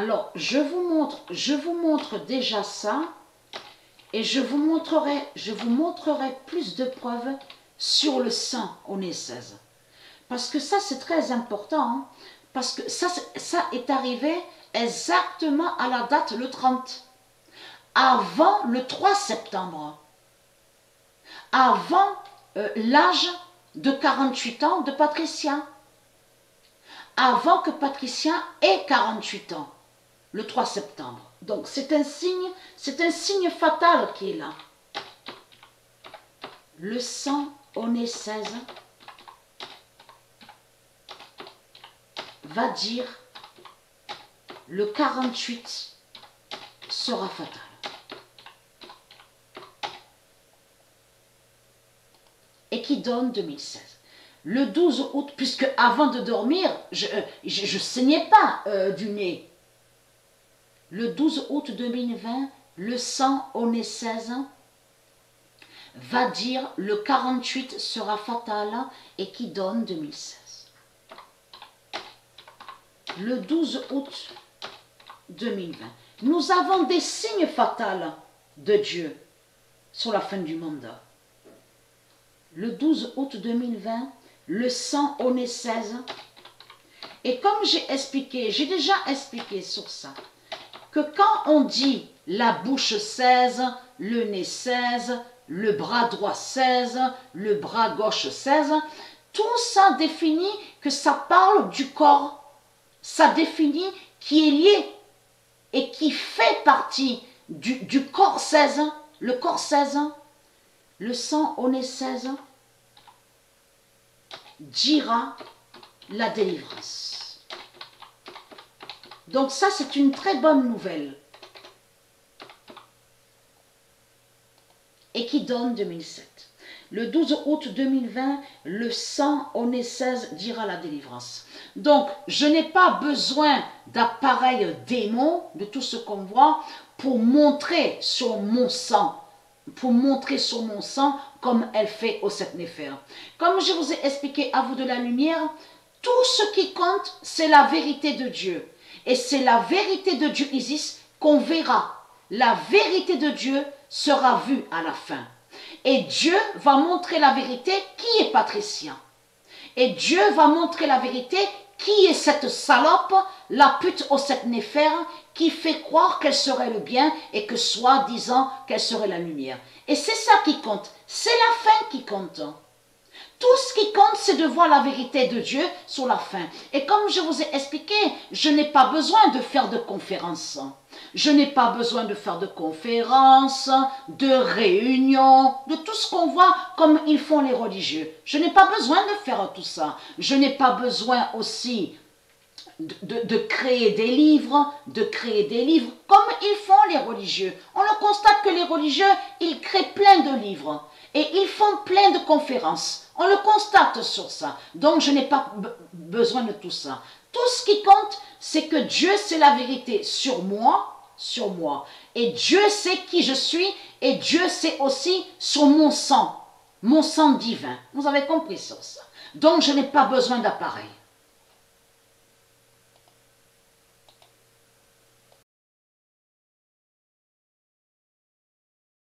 Alors, je vous montre déjà ça et je vous montrerai plus de preuves sur le sang onécèse. Parce que ça, c'est très important, hein, parce que ça est arrivé exactement à la date le 30, avant le 3 septembre, avant l'âge de 48 ans de Patricia, avant que Patricia ait 48 ans, le 3 septembre. Donc c'est un signe fatal qui est là. Le sang onécèse va dire le 48 sera fatal. Et qui donne 2016. Le 12 août, puisque avant de dormir, je saignais pas du nez. Le 12 août 2020, le sang onécèse va dire le 48 sera fatal et qui donne 2016. Le 12 août 2020, nous avons des signes fatals de Dieu sur la fin du monde. Le 12 août 2020, le sang onécèse. Et comme j'ai déjà expliqué sur ça, que quand on dit la bouche cèse, le nez cèse, le bras droit cèse, le bras gauche cèse, tout ça définit que ça parle du corps. Ça définit qui est lié et qui fait partie du corps cèse, le corps cèse. Le sang onécèse dira la délivrance. Donc ça, c'est une très bonne nouvelle. Et qui donne 2007. Le 12 août 2020, le sang onécèse dira la délivrance. Donc, je n'ai pas besoin d'appareil démon, de tout ce qu'on voit, pour montrer sur mon sang. Comme elle fait au sept néphères. Comme je vous ai expliqué à vous de la lumière, tout ce qui compte, c'est la vérité de Dieu. Et c'est la vérité de Dieu Isis qu'on verra. La vérité de Dieu sera vue à la fin. Et Dieu va montrer la vérité qui est Patricia. Et Dieu va montrer la vérité qui est cette salope, la pute aux sept néphères, qui fait croire qu'elle serait le bien et que soi-disant qu'elle serait la lumière. Et c'est ça qui compte. C'est la fin qui compte. Tout ce qui compte, c'est de voir la vérité de Dieu sur la fin. Et comme je vous ai expliqué, je n'ai pas besoin de faire de conférences. Je n'ai pas besoin de faire de conférences, de réunions, de tout ce qu'on voit comme ils font les religieux. Je n'ai pas besoin de faire tout ça. Je n'ai pas besoin aussi de créer des livres, comme ils font les religieux. On le constate que les religieux, ils créent plein de livres et ils font plein de conférences. On le constate sur ça. Donc je n'ai pas besoin de tout ça. Tout ce qui compte, c'est que Dieu sait la vérité sur moi. Et Dieu sait qui je suis et Dieu sait aussi sur mon sang divin. Vous avez compris sur ça. Donc je n'ai pas besoin d'appareil.